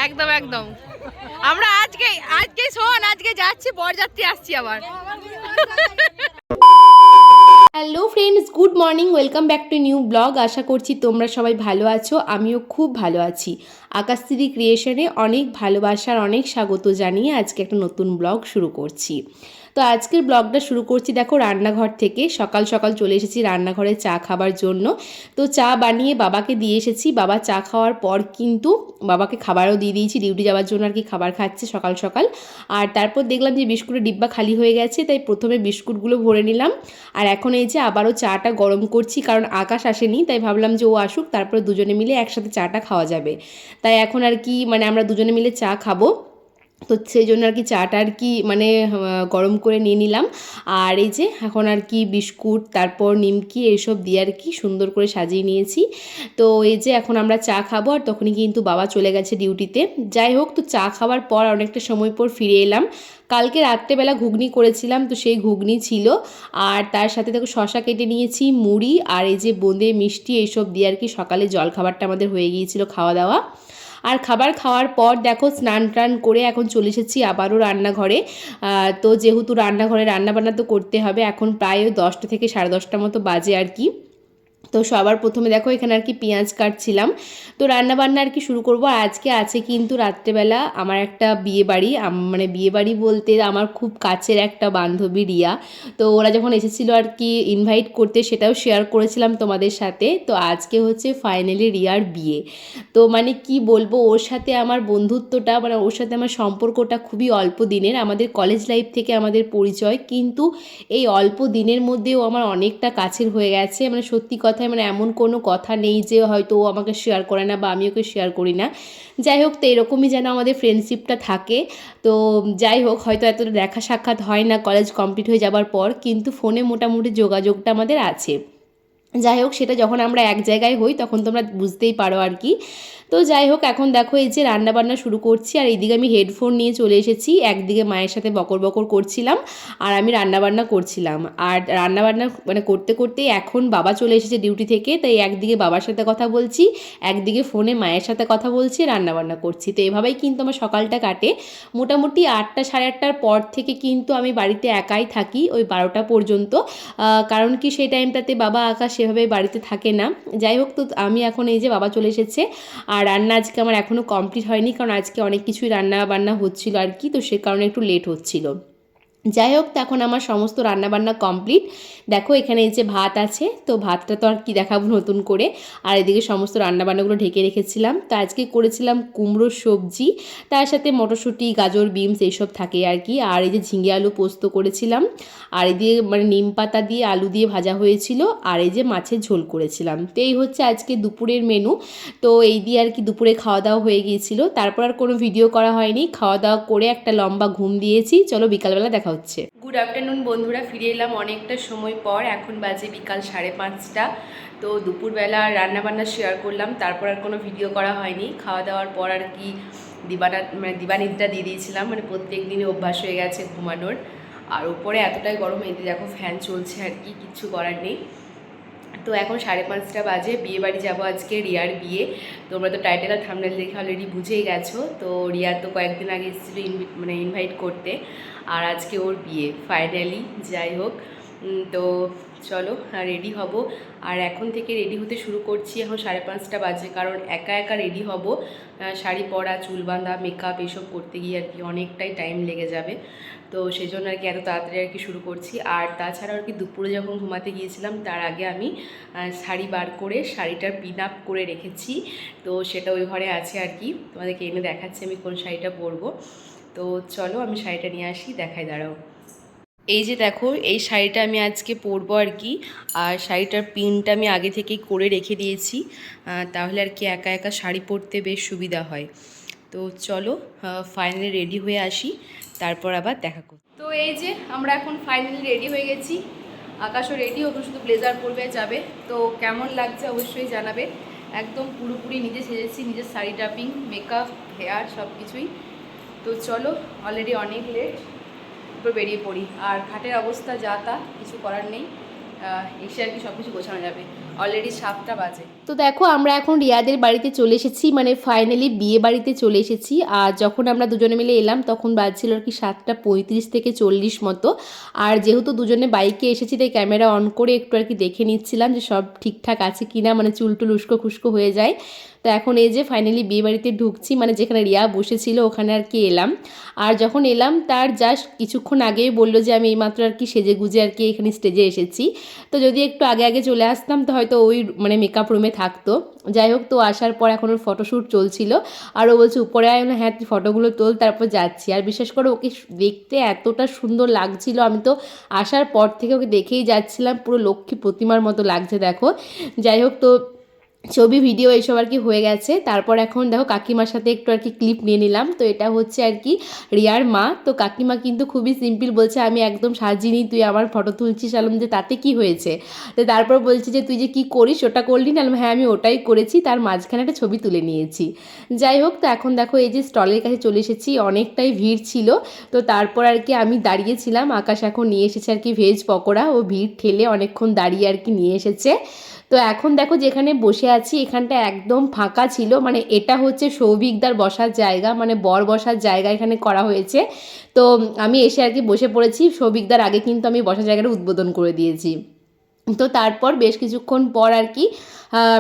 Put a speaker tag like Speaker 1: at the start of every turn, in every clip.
Speaker 1: একদম একদম। আমরা আজকে আজকে শোন, আজকে যাচ্ছি, বরযাত্রী আসছি আবার। Hello friends, good morning, welcome back to new blog. আশা করছি তোমরা সবাই ভালো আছো, আমিও খুব ভালো আছি। আকাশশ্রী ক্রিয়েশনে অনেক ভালোবাসার অনেক স্বাগত জানিয়ে আজকে একটা নতুন ব্লগ শুরু করছি। তো আজকের ব্লগটা শুরু করছি দেখো রান্নাঘর থেকে। সকাল সকাল চলে এসেছি রান্নাঘরে চা খাবার জন্য। তো চা বানিয়ে বাবাকে দিয়ে এসেছি। বাবা চা খাওয়ার পর কিন্তু বাবাকে খাবারও দিয়ে দিয়েছি, ডিউটি যাওয়ার জন্য আর কি খাবার খাচ্ছে সকাল সকাল। আর তারপর দেখলাম যে বিস্কুটের ডিব্বা খালি হয়ে গেছে, তাই প্রথমে বিস্কুটগুলো ভরে নিলাম। আর এখন এই যে আবারও চাটা গরম করছি, কারণ আকাশ আসেনি, তাই ভাবলাম যে ও আসুক, তারপরে দুজনে মিলে একসাথে চাটা খাওয়া যাবে। তাই এখন আর কি আমরা দুজনে মিলে চা খাবো। তো সেই জন্য আর কি চাটা আর কি গরম করে নিয়ে নিলাম। আর এই যে এখন আর কি বিস্কুট, তারপর নিমকি এইসব দিয়ে আর কি সুন্দর করে সাজিয়ে নিয়েছি। তো এই যে এখন আমরা চা খাবো, আর তখনই কিন্তু বাবা চলে গেছে ডিউটিতে। যাই হোক, তো চা খাওয়ার পর অনেকটা সময় পর ফিরে এলাম। কালকে রাত্রেবেলা ঘুগনি করেছিলাম, তো সেই ঘুগনি ছিল। আর তার সাথে দেখো শশা কেটে নিয়েছি, মুড়ি আর এই যে বোঁদে মিষ্টি এইসব দিয়ে আর কি সকালে জলখাবারটা আমাদের হয়ে গিয়েছিল খাওয়া দাওয়া। আর খাবার খাওয়ার পর দেখো স্নান টান করে এখন চলে এসেছি আবারও রান্নাঘরে। তো যেহেতু রান্নাঘরে রান্নাবান্না তো করতে হবে, এখন প্রায় 10টা থেকে 10:30 মতো বাজে আর কি। তো সবার প্রথমে দেখো এখানে আর কি পেঁয়াজ কাটছিলাম। তো রান্নাবান্না আর কি শুরু করবো। আর আজকে আছে কিন্তু রাত্রেবেলা আমার একটা বিয়েবাড়ি, বিয়েবাড়ি বলতে আমার খুব কাছের একটা বান্ধবী রিয়া। তো ওরা যখন এসেছিলো আর কি ইনভাইট করতে, সেটাও শেয়ার করেছিলাম তোমাদের সাথে। তো আজকে হচ্ছে ফাইনালি রিয়ার বিয়ে। তো কি বলবো, ওর সাথে আমার বন্ধুত্বটা ওর সাথে আমার সম্পর্কটা খুবই অল্প দিনের, আমাদের কলেজ লাইফ থেকে আমাদের পরিচয়, কিন্তু এই অল্প দিনের মধ্যেও আমার অনেকটা কাছের হয়ে গেছে। সত্যি কথায় এমন কোনো কথা নেই যে হয়তো ও আমাকে শেয়ার করে না বা আমি ওকে শেয়ার করি না। যাই হোক, তো এরকমই যেন আমাদের ফ্রেন্ডশিপটা থাকে। তো যাই হোক, হয়তো এতটা দেখা সাক্ষাৎ হয় না কলেজ কমপ্লিট হয়ে যাবার পর, কিন্তু ফোনে মোটামুটি যোগাযোগটা আমাদের আছে। যাই হোক, সেটা যখন আমরা এক জায়গায় হই তখন তোমরা বুঝতেই পারো আর কি। তো যাই হোক, এখন দেখো এই যে রান্নাবান্না শুরু করছি। আর এইদিকে আমি হেডফোন নিয়ে চলে এসেছি, একদিকে মায়ের সাথে বকর বকর করছিলাম আর আমি রান্নাবান্না করছিলাম। আর রান্নাবান্না করতে করতেই এখন বাবা চলে এসেছে ডিউটি থেকে, তাই একদিকে বাবার সাথে কথা বলছি, একদিকে ফোনে মায়ের সাথে কথা বলছি, রান্নাবান্না করছি। তো এভাবেই কিন্তু আমার সকালটা কাটে। মোটামুটি 8টা 8:30 পর থেকে কিন্তু আমি বাড়িতে একাই থাকি ওই 12টা পর্যন্ত। কারণ কি সেই টাইমটাতে বাবা আকাশ সেভাবে বাড়িতে থাকে না। যাই হোক, তো আমি এখন এই যে বাবা চলে এসেছে। আর রান্না আজকে আমার এখনও কমপ্লিট হয়নি, কারণ আজকে অনেক কিছুই রান্না বান্না হচ্ছিলো আর কি, তো সে কারণে একটু লেট হচ্ছিলো। যাই হোক, তো এখন আমার সমস্ত রান্নাবান্না কমপ্লিট। দেখো এখানে এই যে ভাত আছে, তো ভাতটা তো আর কি দেখাবো নতুন করে। আর এদিকে সমস্ত রান্নাবান্নাগুলো ঢেকে রেখেছিলাম। তো আজকে করেছিলাম কুমড়োর সবজি, তার সাথে মটরশুঁটি, গাজর, বিনস এইসব থাকে আর কি। আর এই যে ঝিঙে আলু পোস্ত করেছিলাম। আর এই দিয়ে নিম পাতা দিয়ে আলু দিয়ে ভাজা হয়েছিল। আর এই যে মাছের ঝোল করেছিলাম। তো এই হচ্ছে আজকে দুপুরের মেনু। তো এই দিয়ে আর কি দুপুরে খাওয়া দাওয়া হয়ে গিয়েছিল। তারপর আর কোনো ভিডিও করা হয়নি, খাওয়া দাওয়া করে একটা লম্বা ঘুম দিয়েছি। চলো বিকালবেলা দেখা হচ্ছে। গুড আফটারনুন বন্ধুরা, ফিরে এলাম অনেকটা সময় পর। এখন বাজে বিকাল 5:30। তো দুপুরবেলা রান্নাবান্না শেয়ার করলাম, তারপর আর কোনো ভিডিও করা হয়নি। খাওয়া দাওয়ার পর আর কি দিবানিদ্রা দিয়ে দিয়েছিলাম। প্রত্যেক দিনই অভ্যাস হয়ে গেছে ঘুমানোর। আর ওপরে এতটাই গরম, এই দেখো ফ্যান চলছে আর কি, কিচ্ছু করার নেই। তো এখন 5:30 বাজে, বিয়ে বাড়ি যাবো আজকে, রিয়ার বিয়ে। তোমরা তো টাইটেল আর থাম্বনেল দেখে অলরেডি বুঝেই গেছো। তো রিয়া তো কয়েকদিন আগে এসেছিলো ইনভাইট করতে, আর আজকে ওর বিয়ে ফাইনালি। যাই হোক, তো চলো রেডি হব। আর এখন থেকে রেডি হতে শুরু করছি, এখন 5:30 বাজে, কারণ একা একা রেডি হব, শাড়ি পরা, চুল বাঁধা, মেকআপ এসব করতে গিয়ে আর কি অনেকটাই টাইম লেগে যাবে। তো সেই জন্য আর কি এত তাড়াতাড়ি আর কি শুরু করছি। আর তাছাড়াও আর কি দুপুরে যখন ঘুমাতে গিয়েছিলাম তার আগে আমি শাড়ি বার করে শাড়িটার পিন আপ করে রেখেছি। তো সেটা ওই ঘরে আছে আর কি, তোমাদেরকে এনে দেখাচ্ছি আমি কোন শাড়িটা পরবো। তো চলো আমি শাড়িটা নিয়ে আসি, দেখাই, দাঁড়াও। এই যে দেখো, এই শাড়িটা আমি আজকে পরবো আর কি। আর শাড়িটার পিনটা আমি আগে থেকেই করে রেখে দিয়েছি, তাহলে আর কি একা একা শাড়ি পরতে বেশ সুবিধা হয়। তো চলো ফাইনালি রেডি হয়ে আসি, তারপর আবার দেখা করব। তো এই যে আমরা এখন ফাইনালি রেডি হয়ে গেছি। আকাশও রেডি, ওকে শুধু ব্লেজার পরবে যাবে। তো কেমন লাগছে অবশ্যই জানাবে। একদম পুরোপুরি নিজে সেজেছি, নিজের শাড়ি ড্রাপিং, মেকআপ, হেয়ার সব কিছুই। তো চলো, অলরেডি অনেক লেট, বেরিয়ে পড়ি। আর খাটের অবস্থা যা তা, কিছু করার নেই, এসে আর কি সব কিছু গোছানো যাবে।
Speaker 2: অলরেডি 7টা বাজে।
Speaker 1: তো দেখো আমরা এখন রিয়াদের বাড়িতে চলে এসেছি, মানে ফাইনালি বিয়ে বাড়িতে চলে এসেছি। আর যখন আমরা দুজনে মিলে এলাম তখন বাজছিল আর কি 7:35 থেকে 40 মতো। আর যেহেতু দুজনে বাইকে এসেছি তাই ক্যামেরা অন করে একটু আর কি দেখে নিচ্ছিলাম যে সব ঠিকঠাক আছে কিনা, মানে চুল টুল উস্কো খুস্কো হয়ে যায়। তো এখন এই যে ফাইনালি বিয়ে বাড়িতে ঢুকছি, মানে যেখানে রিয়া বসেছিল ওখানে আর কি এলাম। আর যখন এলাম তার জাস্ট কিছুক্ষণ আগেই বললো যে আমি এইমাত্র আর কি সেজে গুজে আর কি এখানে স্টেজে এসেছি। তো যদি একটু আগে আগে চলে আসতাম তো হয়তো ওই মানে মেকআপ রুমে থাকতো। যাই হোক, তো আসার পর এখন ওর ফটোশ্যুট চলছিল। আর ও বলছে উপরে আয় না, হ্যাঁ তুই ফটোগুলো তোল তারপর যাচ্ছি। আর বিশেষ করে ওকে দেখতে এতটা সুন্দর লাগছিল, আমি তো আসার পর থেকে ওকে দেখেই যাচ্ছিলাম, পুরো লক্ষ্মী প্রতিমার মতো লাগছে দেখো। যাই হোক, তো ছবি ভিডিও এইসব আর কি হয়ে গেছে। তারপর এখন দেখো কাকিমার সাথে একটু আর কি ক্লিপ নিয়ে নিলাম। তো এটা হচ্ছে আর কি রিয়ার মা। তো কাকিমা কিন্তু খুবই সিম্পল, বলছে আমি একদম সাজিনি, তুই আমার ফটো তুলছিস। আলম যে তাতে কি হয়েছে। তো তারপর বলছি যে তুই যে কি করিস ওটা করলি না। আলম হ্যাঁ আমি ওটাই করেছি, তার মাঝখানে একটা ছবি তুলে নিয়েছি। যাই হোক, তো এখন দেখো এই যে স্টলের কাছে চলে এসেছি, অনেকটাই ভিড় ছিল। তো তারপর আর কি আমি দাঁড়িয়েছিলাম, আকাশ এখন নিয়ে এসেছে আর কি ভেজ পকোড়া, ও ভিড় ঠেলে অনেকক্ষণ দাঁড়িয়ে আর কি নিয়ে এসেছে। তো এখন দেখো যেখানে বসে আছি এখানটা একদম ফাঁকা ছিল, মানে এটা হচ্ছে সৌভিকদার বসার জায়গা, মানে বর বসার জায়গা এখানে করা হয়েছে। তো আমি এসে আর কি বসে পড়েছি, সৌভিকদার আগে কিন্তু আমি বসার জায়গাটা উদ্বোধন করে দিয়েছি। তো তারপর বেশ কিছুক্ষণ পর আর কি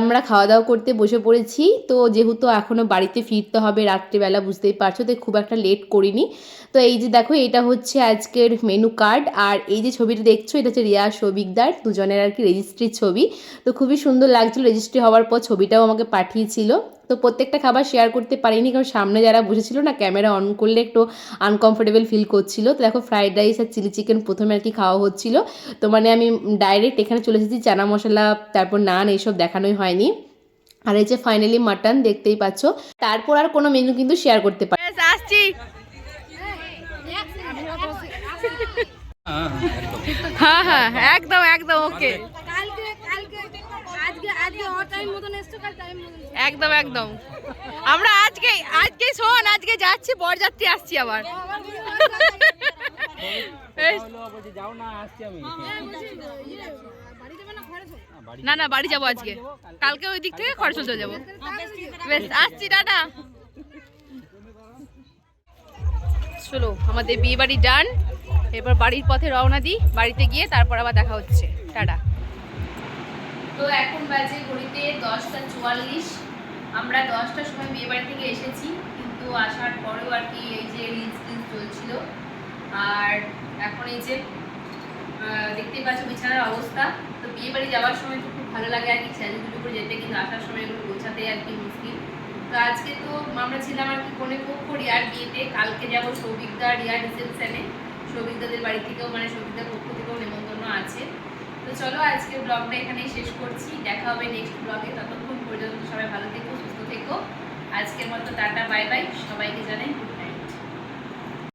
Speaker 1: আমরা খাওয়া দাওয়া করতে বসে পড়েছি। তো যেহেতু এখনও বাড়িতে ফিরতে হবে রাত্রিবেলা, বুঝতেই পারছো, তো খুব একটা লেট করিনি। তো এই যে দেখো এটা হচ্ছে আজকের মেনু কার্ড। আর এই যে ছবিটা দেখছো এটা হচ্ছে রিয়া সৌভিকদার দুজনের আর কি রেজিস্ট্রির ছবি। তো খুবই সুন্দর লাগছিল, রেজিস্ট্রি হওয়ার পর ছবিটাও আমাকে পাঠিয়েছিল। তো প্রত্যেকটা খাবার শেয়ার করতে পারিনি, কারণ সামনে যারা বসেছিল না ক্যামেরা অন করলে একটু আনকমফোর্টেবল ফিল করছিল। তো দেখো ফ্রাইড রাইস আর চিলি চিকেন প্রথমে আর কি খাওয়া হচ্ছিল। তো মানে আমি ডাইরেক্ট এখানে চলে এসেছি, চানা মশলা তারপর নান এইসব দেখানোই হয়নি। আর এই যে ফাইনালি মাটন দেখতেই পাচ্ছ। তারপর আর কোনো মেনু কিন্তু শেয়ার করতে পারি।
Speaker 2: আসছি। হ্যাঁ হ্যাঁ একদম একদম ওকে। একদম একদম আমরা আজকে আজকে শোন আজকে যাচ্ছি বরযাত্রী আসছি আবার। না না বাড়ি যাবো আজকে, কালকে ওই দিক থেকে খরচ চলে যাবো। বেশ আসছি, টাটা। চলো আমাদের বিয়ে বাড়ি ডান, এবার বাড়ির পথে রওনা দিই, বাড়িতে গিয়ে তারপর আবার দেখা হচ্ছে, টাটা। তো এখন বাজে ঘড়িতে 10:44। আমরা 10টার সময় বিয়ে বাড়ি থেকে এসেছি, কিন্তু আসার পরেও আর কি এই যে রিলস চলছিল। আর এখন এই যে দেখতেই পাচ্ছ বিছানার অবস্থা। তো বিয়ে বাড়ি যাওয়ার সময় তো খুব ভালো লাগে আর কি স্যাজুগুলো করে যেতে, কিন্তু আসার সময় এগুলো গোছাতে আর কি মুশকিল। তো আজকে তো আমরা ছিলাম আর কি কনে পক্ষ রিয়ার বিয়েতে, কালকে যাবো সৌভিকদা রিয়ার রিসেপশনে। সৌভিকদাদের বাড়ি থেকেও মানে সৌভিকদার পক্ষ থেকেও নেমন্তন্ন আছে। তো চলো আজকের ব্লগটা এখানেই শেষ করছি, দেখা হবে নেক্সট ব্লগে। ততক্ষণ পর্যন্ত সবাই ভালো থেকো, সুস্থ থেকো। আজকের মতো টাটা বাই বাই, সবাইকে জানাই।